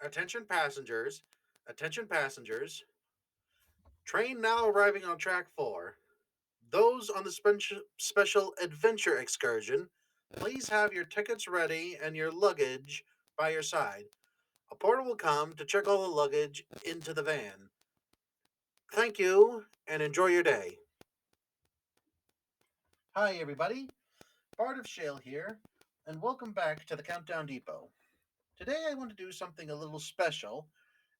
Attention passengers, attention passengers. Train now arriving on track 4. Those on the special adventure excursion, please have your tickets ready and your luggage by your side. A porter will come to check all the luggage into the van. Thank you and enjoy your day. Hi, everybody. Bart of Shale here, and welcome back to the Countdown Depot. Today I want to do something a little special,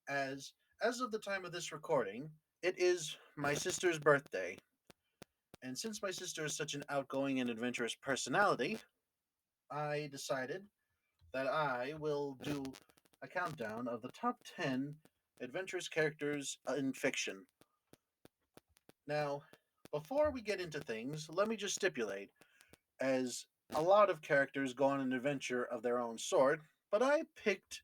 as of the time of this recording, it is my sister's birthday. And since my sister is such an outgoing and adventurous personality, I decided that I will do a countdown of the top 10 adventurous characters in fiction. Now, before we get into things, let me just stipulate, as a lot of characters go on an adventure of their own sort, but I picked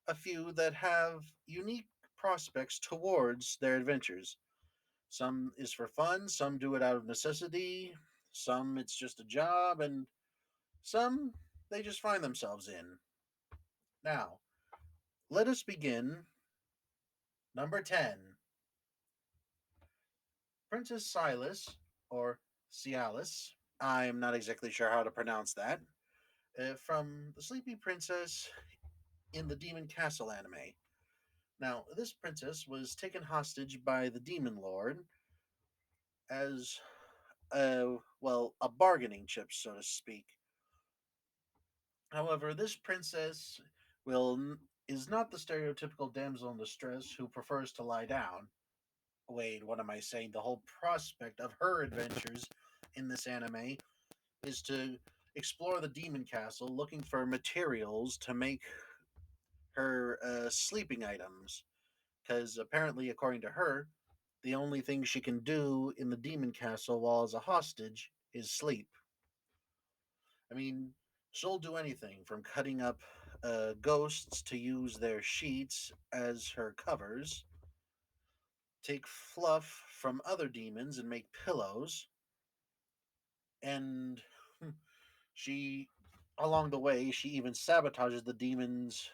a few that have unique prospects towards their adventures. Some is for fun, some do it out of necessity, some it's just a job, and some they just find themselves in. Now, let us begin. Number 10, Princess Silas, or Cialis. I am not exactly sure how to pronounce that. From the Sleepy Princess in the Demon Castle anime. Now, this princess was taken hostage by the Demon Lord as a bargaining chip, so to speak. However, this princess is not the stereotypical damsel in distress who prefers to lie down. Wait, what am I saying? The whole prospect of her adventures in this anime is to explore the demon castle looking for materials to make her sleeping items. Because apparently, according to her, the only thing she can do in the demon castle while as a hostage is sleep. I mean, she'll do anything from cutting up ghosts to use their sheets as her covers, take fluff from other demons and make pillows, and she, along the way, she even sabotages the demons'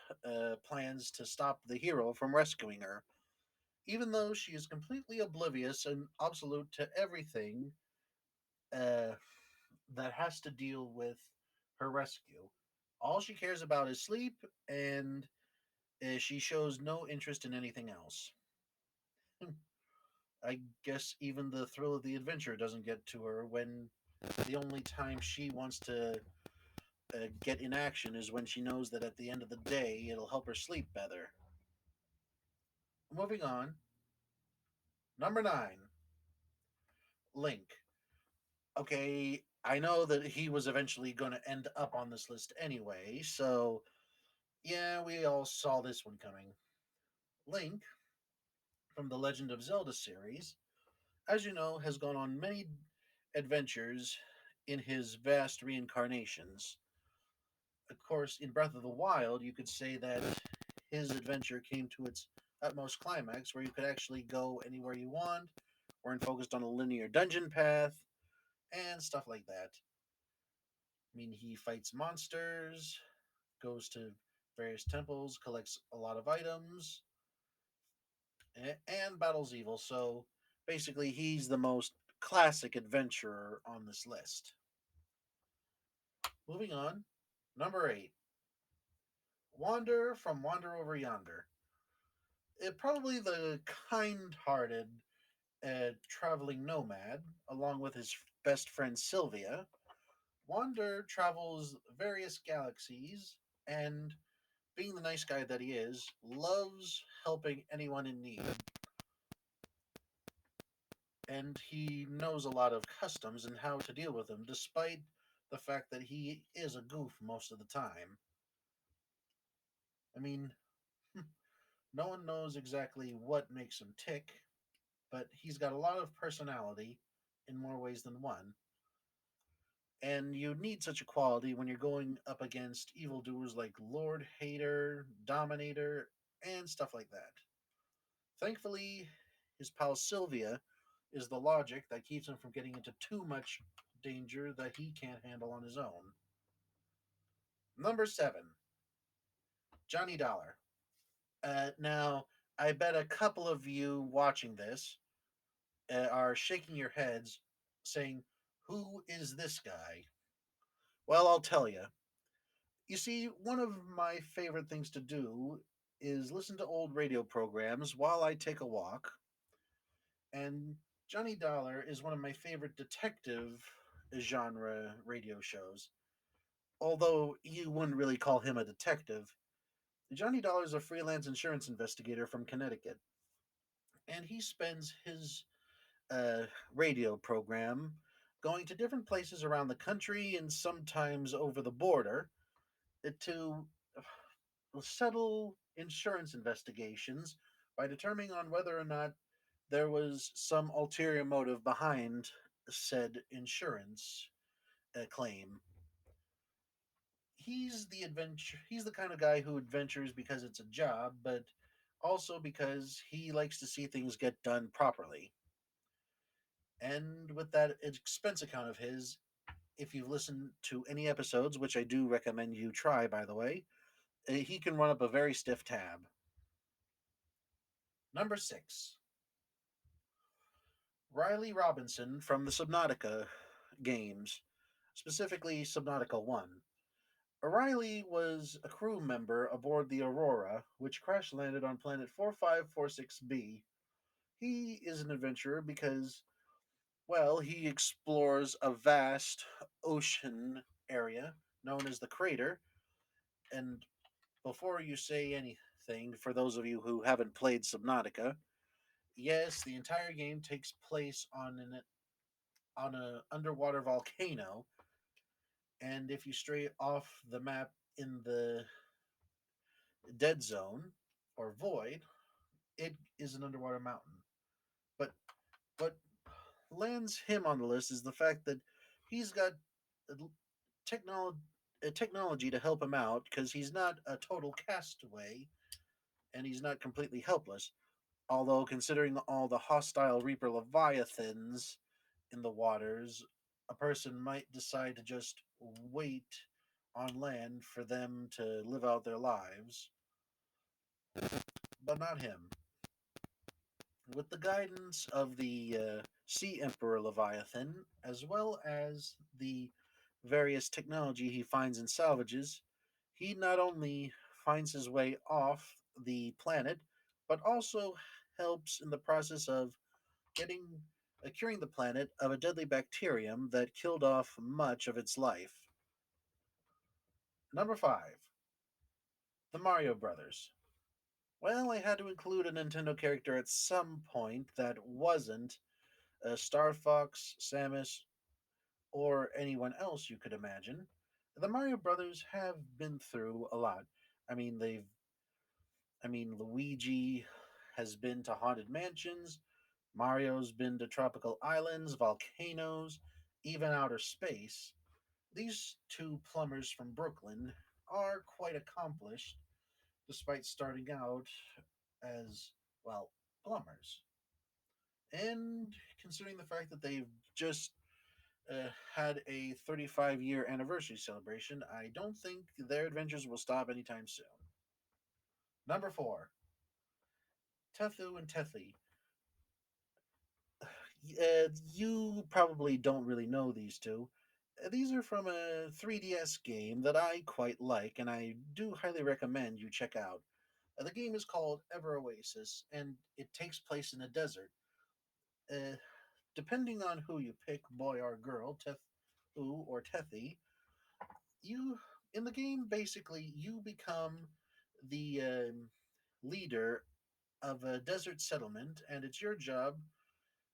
plans to stop the hero from rescuing her. Even though she is completely oblivious and absolute to everything uh, that has to deal with her rescue. All she cares about is sleep, and she shows no interest in anything else. I guess even the thrill of the adventure doesn't get to her when the only time she wants to get in action is when she knows that at the end of the day it'll help her sleep better. Moving on, number 9, Link. Okay, I know that he was eventually going to end up on this list anyway, so yeah, we all saw this one coming. Link, from the Legend of Zelda series, as you know, has gone on many adventures in his vast reincarnations. Of course, in Breath of the Wild, you could say that his adventure came to its utmost climax where you could actually go anywhere you want, weren't focused on a linear dungeon path, and stuff like that. I mean, he fights monsters, goes to various temples, collects a lot of items, and battles evil. So basically, he's the most classic adventurer on this list. Moving on, number 8, Wander from Wander Over Yonder. Probably the kind hearted traveling nomad, along with his best friend Sylvia. Wander travels various galaxies and, being the nice guy that he is, loves helping anyone in need. And he knows a lot of customs and how to deal with them, despite the fact that he is a goof most of the time. I mean, no one knows exactly what makes him tick, but he's got a lot of personality in more ways than one. And you need such a quality when you're going up against evildoers like Lord Hater, Dominator, and stuff like that. Thankfully, his pal Sylvia is the logic that keeps him from getting into too much danger that he can't handle on his own. Number 7, Johnny Dollar. Now, I bet a couple of you watching this are shaking your heads, saying, "Who is this guy?" Well, I'll tell you. You see, one of my favorite things to do is listen to old radio programs while I take a walk, and Johnny Dollar is one of my favorite detective genre radio shows. Although you wouldn't really call him a detective, Johnny Dollar is a freelance insurance investigator from Connecticut, and he spends his uh, radio program going to different places around the country and sometimes over the border to settle insurance investigations by determining on whether or not there was some ulterior motive behind said insurance claim. He's the kind of guy who adventures because it's a job, but also because he likes to see things get done properly. And with that expense account of his, if you've listened to any episodes, which I do recommend you try, by the way, he can run up a very stiff tab. Number 6, Riley Robinson from the Subnautica games, specifically Subnautica 1. O'Reilly was a crew member aboard the Aurora, which crash landed on planet 4546b. He is an adventurer because, well, he explores a vast ocean area known as the Crater. And before you say anything, for those of you who haven't played Subnautica, yes, the entire game takes place on a underwater volcano, and if you stray off the map in the dead zone or void, it is an underwater mountain. But what lands him on the list is the fact that he's got technology technology to help him out because he's not a total castaway and he's not completely helpless. Although, considering all the hostile Reaper Leviathans in the waters, a person might decide to just wait on land for them to live out their lives, but not him. With the guidance of the Sea Emperor Leviathan, as well as the various technology he finds and salvages, he not only finds his way off the planet, but also helps in the process of getting curing the planet of a deadly bacterium that killed off much of its life. Number 5, the Mario Brothers. Well, I had to include a Nintendo character at some point that wasn't Star Fox, Samus, or anyone else you could imagine. The Mario Brothers have been through a lot. I mean, Luigi has been to haunted mansions. Mario's been to tropical islands, volcanoes, even outer space. These two plumbers from Brooklyn are quite accomplished, despite starting out as, well, plumbers. And considering the fact that they've just had a 35-year anniversary celebration, I don't think their adventures will stop anytime soon. Number 4, Tethu and Tethy. You probably don't really know these two. These are from a 3DS game that I quite like, and I do highly recommend you check out. The game is called Ever Oasis, and it takes place in a desert. Uh, Depending on who you pick, boy or girl, Tethu or Tethy, you in the game basically you become the leader of a desert settlement, and it's your job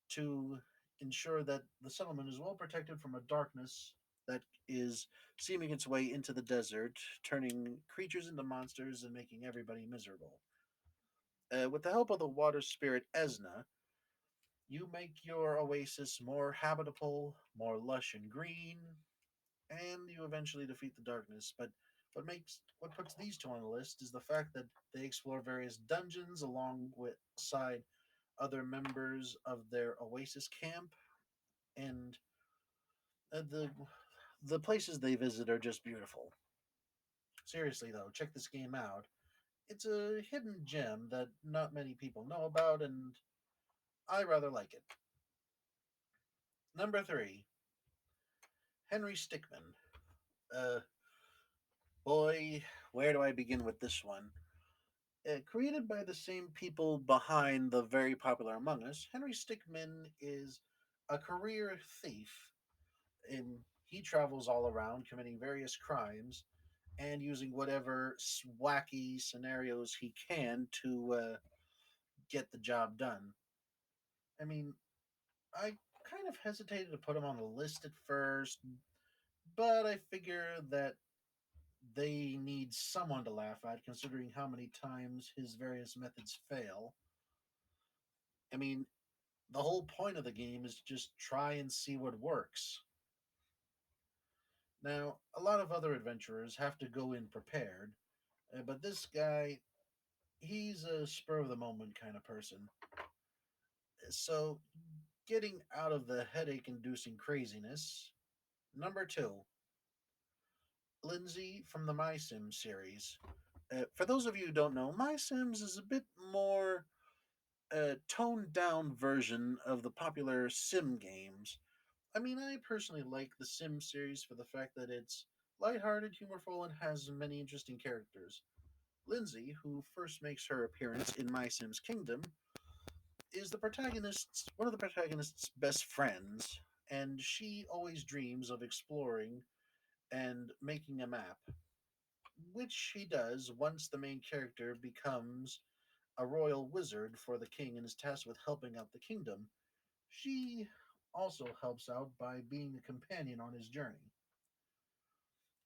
to ensure that the settlement is well protected from a darkness that is seeming its way into the desert, turning creatures into monsters and making everybody miserable. With the help of the water spirit Esna, you make your oasis more habitable, more lush and green, and you eventually defeat the darkness. But what puts these two on the list is the fact that they explore various dungeons alongside other members of their oasis camp, and the places they visit are just beautiful. Seriously though, check this game out. It's a hidden gem that not many people know about, and I rather like it. Number three, Henry Stickman. Uh, Boy, where do I begin with this one? Created by the same people behind the very popular Among Us, Henry Stickmin is a career thief. He travels all around committing various crimes and using whatever wacky scenarios he can to get the job done. I mean, I kind of hesitated to put him on the list at first, but I figure that they need someone to laugh at considering how many times his various methods fail. I mean, the whole point of the game is just try and see what works. Now, a lot of other adventurers have to go in prepared, but this guy, he's a spur of the moment kind of person. So, getting out of the headache inducing craziness. Number two, Lindsay from the My Sims series. For those of you who don't know, My Sims is a bit more toned down version of the popular Sim games. I mean, I personally like the Sim series for the fact that it's lighthearted, humorful, and has many interesting characters. Lindsay, who first makes her appearance in My Sims Kingdom, is one of the protagonist's best friends, and she always dreams of exploring and making a map, which she does once the main character becomes a royal wizard for the king and is tasked with helping out the kingdom. She also helps out by being a companion on his journey.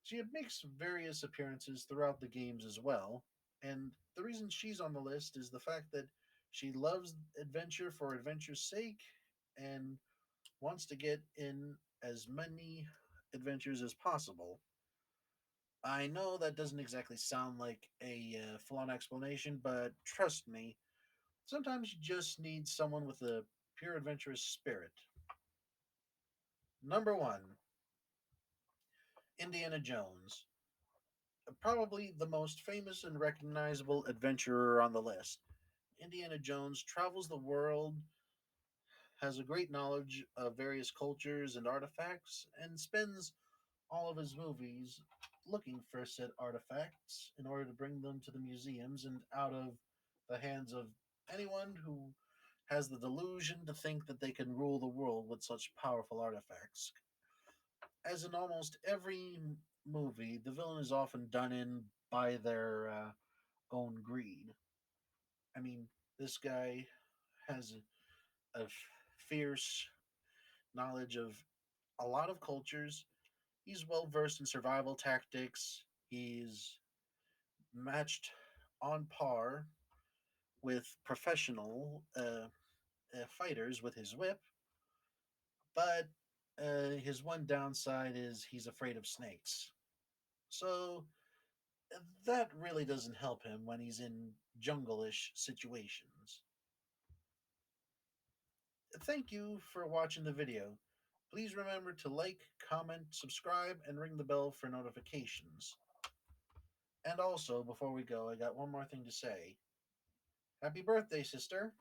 She makes various appearances throughout the games as well, and the reason she's on the list is the fact that she loves adventure for adventure's sake and wants to get in as many adventures as possible. I know that doesn't exactly sound like a full on explanation, but trust me, sometimes you just need someone with a pure adventurous spirit. Number one, Indiana Jones. Probably the most famous and recognizable adventurer on the list. Indiana Jones travels the world, has a great knowledge of various cultures and artifacts, and spends all of his movies looking for said artifacts in order to bring them to the museums and out of the hands of anyone who has the delusion to think that they can rule the world with such powerful artifacts. As in almost every movie, the villain is often done in by their own greed. I mean, this guy has a fierce knowledge of a lot of cultures. He's well versed in survival tactics. He's matched on par with professional fighters with his whip, but his one downside is he's afraid of snakes. So that really doesn't help him when he's in jungle-ish situations. Thank you for watching the video. Please remember to like, comment, subscribe, and ring the bell for notifications. And also, before we go, I got one more thing to say. Happy birthday, sister!